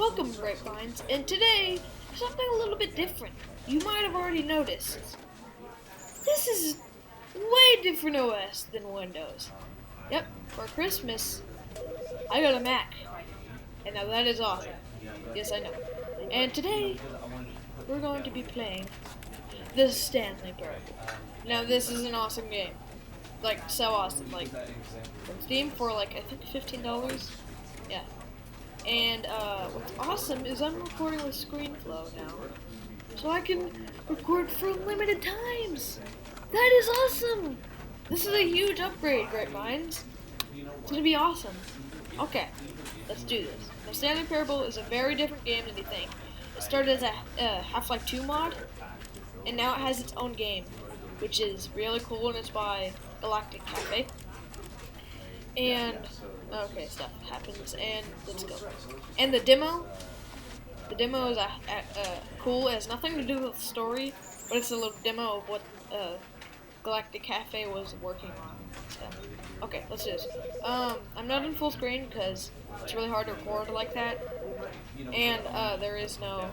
Welcome, Grapevines, and today, something a little bit different. You might have already noticed. This is way different OS than Windows. Yep, for Christmas, I got a Mac. And now that is awesome. Yes, I know. And today, we're going to be playing the Stanley Parable. Now, this is an awesome game. Like, so awesome. Like, from Steam for, like, I think $15. Yeah. And, what's awesome is I'm recording with ScreenFlow now. So I can record for limited times. That is awesome! This is a huge upgrade, Grapevines. It's gonna be awesome. Okay, let's do this. Now, Stanley Parable is a very different game than you think. It started as a Half-Life 2 mod, and now it has its own game, which is really cool, and it's by Galactic Cafe. And, okay, stuff happens, and let's go. And the demo is cool. It has nothing to do with the story, but it's a little demo of what Galactic Cafe was working on. So, okay, let's do this. I'm not in full screen because it's really hard to record like that, and there is no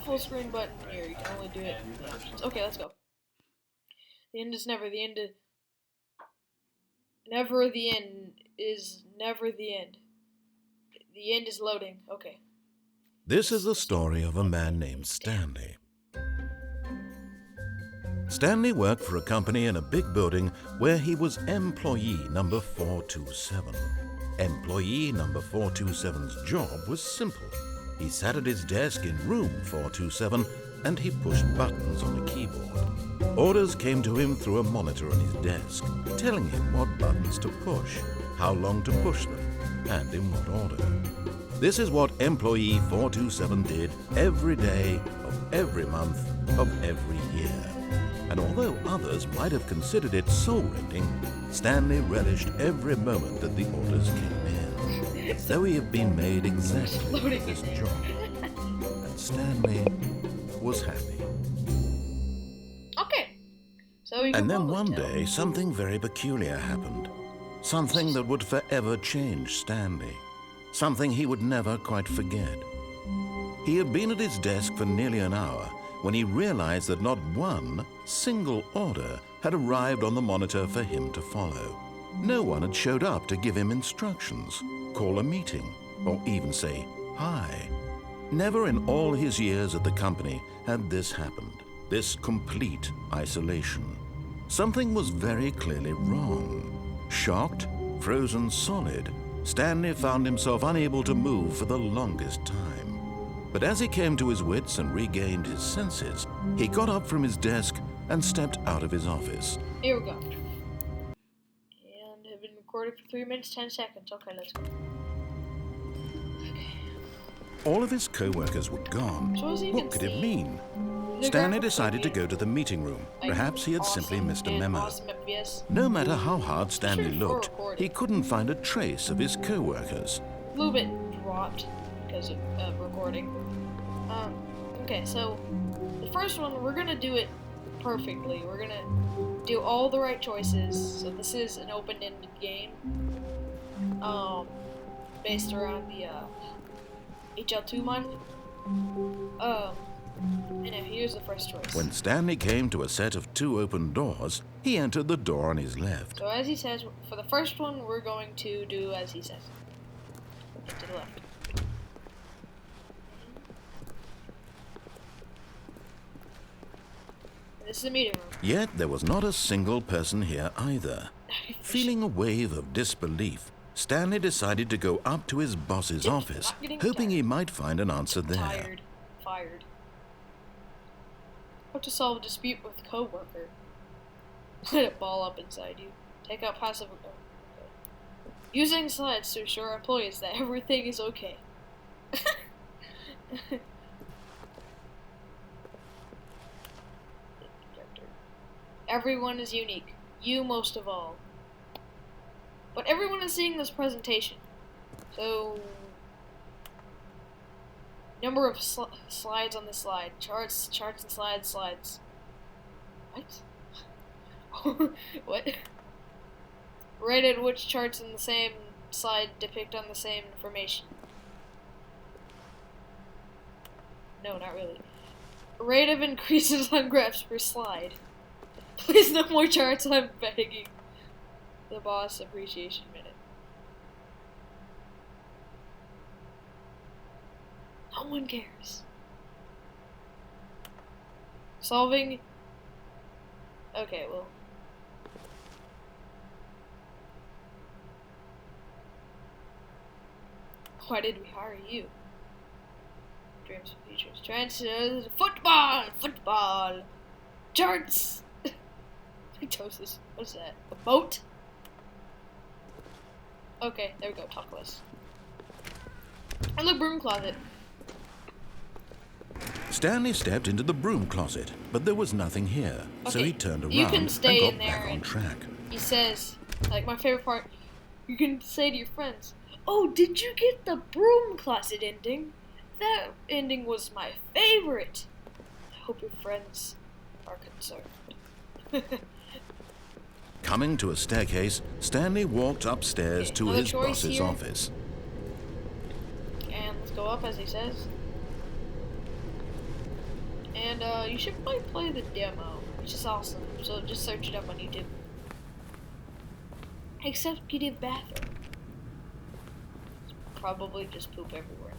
full screen button here. You can only do it. Okay, let's go. The end is never the end. Never the end is never the end. The end is loading. Okay. This is the story of a man named Stanley. Stanley worked for a company in a big building where he was employee number 427. Employee number 427's job was simple. He sat at his desk in room 427 and he pushed buttons on a keyboard. Orders came to him through a monitor on his desk, telling him what buttons to push, how long to push them, and in what order. This is what employee 427 did every day of every month of every year. And although others might have considered it soul-rending, Stanley relished every moment that the orders came in, though he had been made exactly for this job. And Stanley was happy. Okay. So and then one day, something very peculiar happened. Something that would forever change Stanley. Something he would never quite forget. He had been at his desk for nearly an hour when he realized that not one single order had arrived on the monitor for him to follow. No one had showed up to give him instructions, call a meeting, or even say hi. Never in all his years at the company had this happened, this complete isolation. Something was very clearly wrong. Shocked, frozen solid, Stanley found himself unable to move for the longest time. But as he came to his wits and regained his senses, he got up from his desk and stepped out of his office. Here we go. And have been recorded for 3 minutes, 10 seconds. Okay, let's go. All of his co-workers were gone. So what could it mean? Stanley decided to go to the meeting room. Perhaps he had simply missed a memo. No matter how hard Stanley looked, he couldn't find a trace of his co-workers. A little bit dropped because of recording. Okay, so the first one, we're gonna do it perfectly. We're gonna do all the right choices. So this is an open-ended game, based around the HL2 mod. And here's the first choice. When Stanley came to a set of 2 open doors, he entered the door on his left. So as he says, for the first one, we're going to do as he says. To the left. This is the meeting room. Yet there was not a single person here either. Feeling a wave of disbelief, Stanley decided to go up to his boss's office, hoping he might find an answer there. Fired. How to solve a dispute with a coworker. Let it ball up inside you. Take out passive. Okay. Using slides to assure employees that everything is okay. Everyone is unique. You most of all. But everyone is seeing this presentation. So, number of slides on the slide. Charts and slides. What? What? Rated which charts in the same slide depict on the same information. No, not really. Rate of increases on grabs per slide. Please no more charts, I'm begging. The boss appreciation minute. No one cares. Solving... Okay, well... Why did we hire you? Dreams of futures. Transfers. Football! Charts! Mitosis. What is that? A boat? Okay, there we go. Talk less. And the broom closet. Stanley stepped into the broom closet, but there was nothing here, so he turned around you can stay and got in there back on track. He says, like my favorite part, you can say to your friends, "Oh, did you get the broom closet ending? That ending was my favorite." I hope your friends are concerned. Coming to a staircase, Stanley walked upstairs to his boss's office. And let's go up as he says. And you should probably play the demo, which is awesome. So just search it up on YouTube. Executive bathroom. Probably just poop everywhere.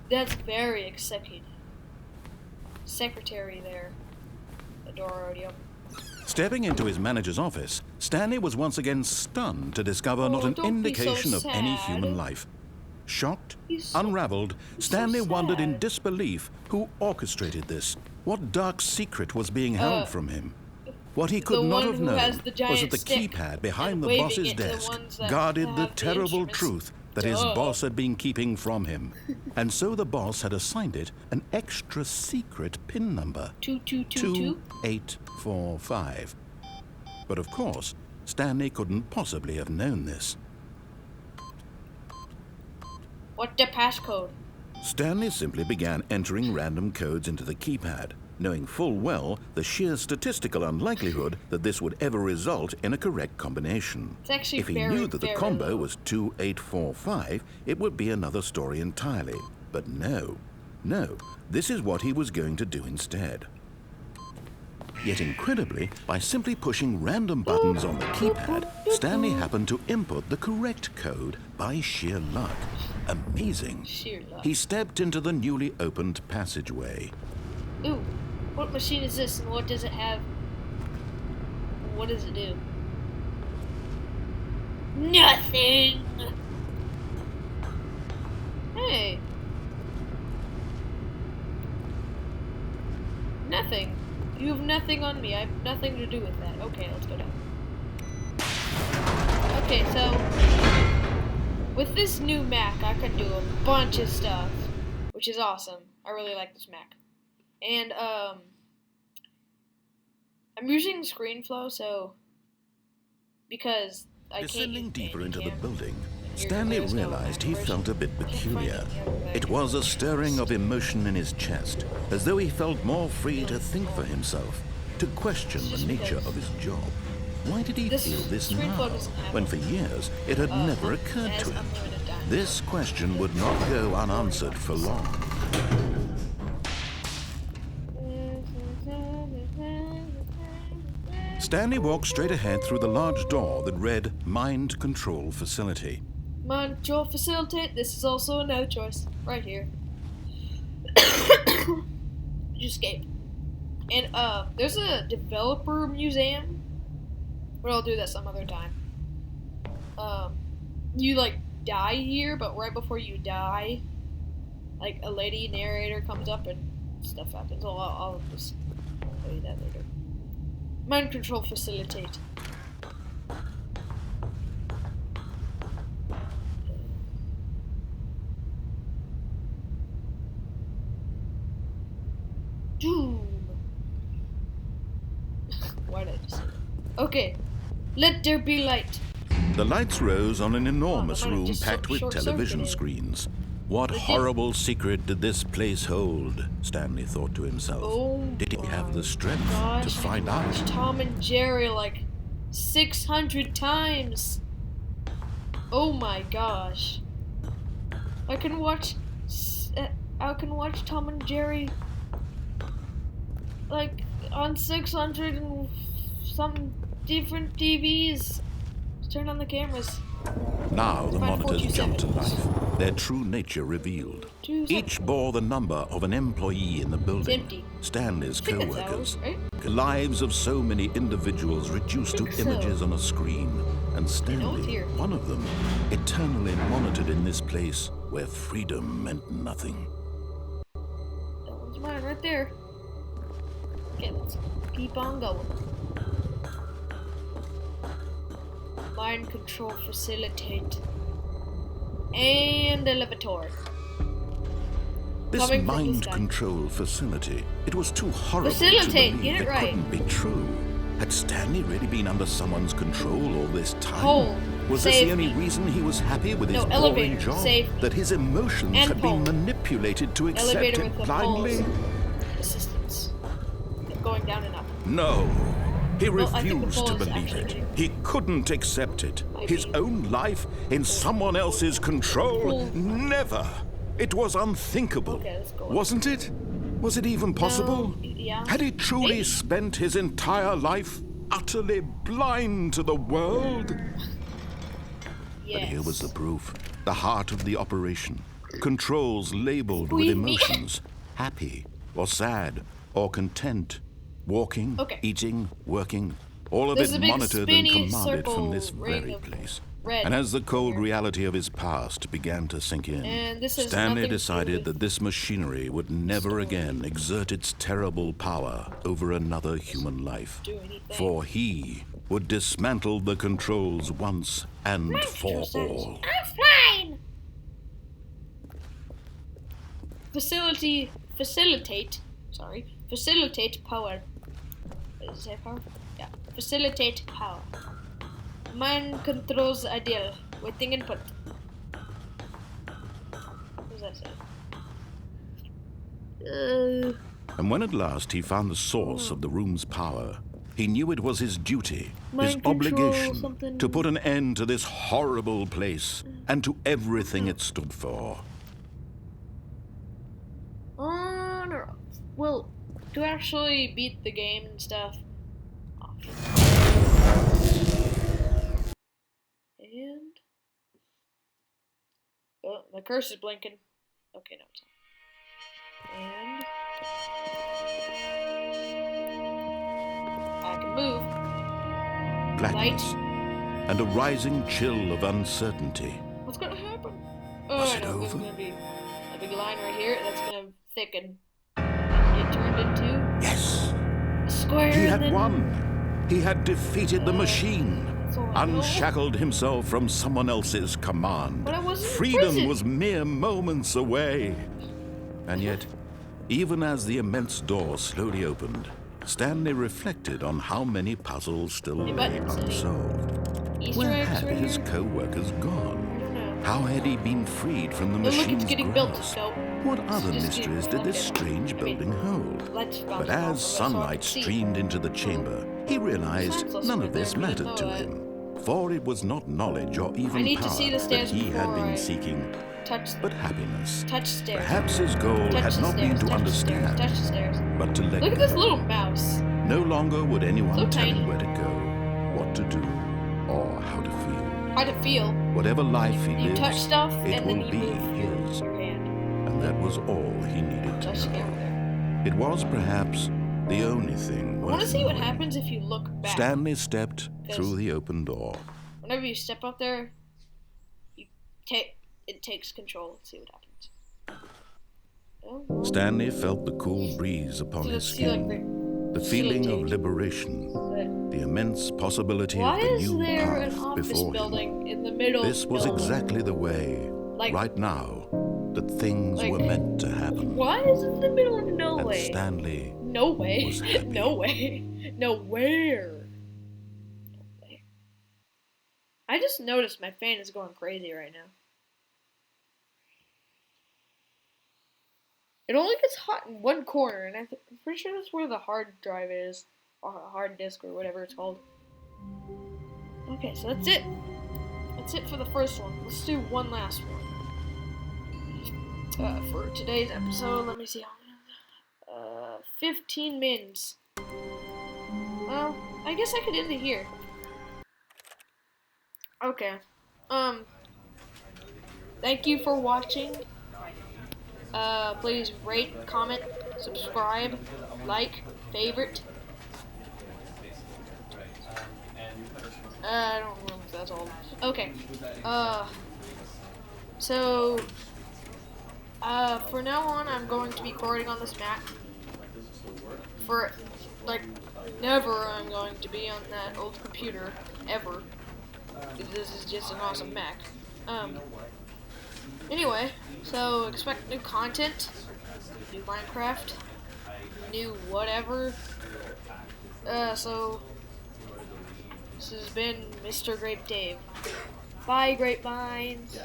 That's very executive. Secretary there. The door already open. Stepping into his manager's office, Stanley was once again stunned to discover not an indication of any human life. Shocked, unraveled, Stanley wondered in disbelief who orchestrated this. What dark secret was being held from him? What he could not have known was that the keypad behind the boss's desk guarded the terrible truth that his boss had been keeping from him. And so the boss had assigned it an extra secret PIN number. 2845. But of course, Stanley couldn't possibly have known this. What the passcode? Stanley simply began entering random codes into the keypad, knowing full well the sheer statistical unlikelihood that this would ever result in a correct combination. It's actually if he knew that the combo was 2845, it would be another story entirely. But no, this is what he was going to do instead. Yet incredibly, by simply pushing random buttons on the keypad, Stanley happened to input the correct code by sheer luck. Amazing. Sheer luck. He stepped into the newly opened passageway. Ooh, what machine is this and what does it have? What does it do? Nothing! Hey. Nothing. You have nothing on me. I have nothing to do with that. Okay, let's go down. Okay, so with this new Mac, I can do a bunch of stuff, which is awesome. I really like this Mac. And I'm using ScreenFlow, so because I can't Descending deeper into the Bandicam. building, Stanley realized he felt a bit peculiar. It was a stirring of emotion in his chest, as though he felt more free to think for himself, to question the nature of his job. Why did he feel this now, when for years it had never occurred to him? This question would not go unanswered for long. Stanley walked straight ahead through the large door that read Mind Control Facility. Mind Control Facility. This is also another choice. Right here. Escape. And there's a developer museum. But I'll do that some other time. You like die here, but right before you die, like a lady narrator comes up and stuff happens. I'll just show you that later. Mind Control Facilitate. Doom. Why did I just say that? Okay. Let there be light. The lights rose on an enormous room packed with television screens. What horrible secret did this place hold? Stanley thought to himself. Oh, did he have the strength to find out? Tom and Jerry like 600 times. Oh my gosh. I can watch I can watch Tom and Jerry like on 600 and some different TVs. Let's turn on the cameras. Now the Find monitors 427. jumped to life, their true nature revealed. 27. Each bore the number of an employee in the building. empty. Stanley's I think that's co-workers. ours, right? Lives of so many individuals reduced to Think so. images on a screen. And it's Stanley, here. one of them, eternally monitored in this place where freedom meant nothing. That one's mine right there. Okay, let's keep on going. Mind control facilitate. And elevator. This Coming from mind this guy. control facility, it was too horrible Facilitate, to believe get it right. couldn't be true. Had Stanley really been under someone's control all this time? Hold. Was this the Save only me. reason he was happy with his No, boring elevator, job? save me. That his emotions And had been pole. manipulated to accept Elevator it with the blindly? poles. Assistance. Going down and up. No. He Well, I think the refused to pole is believe actually it. getting- He couldn't accept it. His Maybe. own life in someone else's control? Pole. Never. It was unthinkable. Okay, let's go. Wasn't it? Was it even possible? No, yeah. Had he truly Maybe. spent his entire life utterly blind to the world? Yes. But here was the proof. The heart of the operation. Controls labeled with Squeeze me. emotions. Happy or sad or content. Walking, Okay. eating, working. All of There's it a big monitored and spinny commanded from circle this ring very of place. red And as the cold here. reality of his past began to sink in, And this has Stanley nothing to do decided with that this machinery would never story. again exert its terrible power over another human life. do anything. For he would dismantle the controls once and for all. I'm fine. Facilitate power. Is that power? Yeah. Facilitate power. Mind controls ideal. Waiting input. What does that say? And when at last he found the source of the room's power, he knew it was his duty, his Mind control, obligation, something. to put an end to this horrible place and to everything it stood for. On or off? Well, to actually beat the game and stuff. Off. And oh, my cursor's blinking. Okay, no, it's not. And I can move. Blackness and a rising chill of uncertainty. What's gonna happen? Oh, Was I it know. There's over? gonna be a big line right here that's gonna thicken. It turned into Yes, a square. he and had then won. He had defeated the machine, that's all I know. unshackled himself from someone else's command. But I wasn't in Freedom prison. was mere moments away. And yet, even as the immense door slowly opened, Stanley reflected on how many puzzles still Any lay buttons? Any unsolved. Easter Where eggs had right his here? co-workers I gone? don't know. How had he been freed from the Oh, look, machine's it's getting built. grasp? So What it's other just getting mysteries did this reflected. strange I mean, building hold? Let's bounce But off of as it so I sunlight can see. streamed into the chamber, he realized Sounds less none right of this there, but mattered no, to him. For it was not knowledge or even need to power see the that stairs he had before I been seeking, touch but happiness. touch stairs. Perhaps his goal touch had the not stairs. been to touch the stairs. understand, Touch the stairs. but to let Look at go. this little mouse. No longer would anyone So tell him tiny. where to go, what to do, or how to feel. How to feel. Whatever life he You lives, touch stuff it and then will you be move his. your hand. And that was all he needed to Touch the know. camera there. It was perhaps the only thing I want to worth see what knowing. happens if you look back. Stanley stepped Yes. through the open door. Whenever you step up there, it takes control. Let's see what happens. Oh, Stanley felt the cool breeze upon so his let's see like skin, the feeling of liberation, the immense possibility Why of the is new there an path office before him. building in the middle? This was building? exactly the way, Like- right now, that things like- were meant to happen. Why is it in the middle of And nowhere? Stanley No way. was happy. No way. Nowhere. I just noticed my fan is going crazy right now. It only gets hot in one corner, and I'm pretty sure that's where the hard drive is, or hard disk, or whatever it's called. Okay, so that's it. That's it for the first one. Let's do one last one. for today's episode. Let me see how 15 mins. Well, I guess I could end it here. Okay. Thank you for watching. Please rate, comment, subscribe, like, favorite. I don't remember if that's all. Okay. So, for now on, I'm going to be recording on this Mac. For, like, never I'm going to be on that old computer, ever. This is just an awesome Mac. Anyway, so expect new content, new Minecraft, new whatever. So, this has been Mr. Grape Dave. Bye, Grapevines.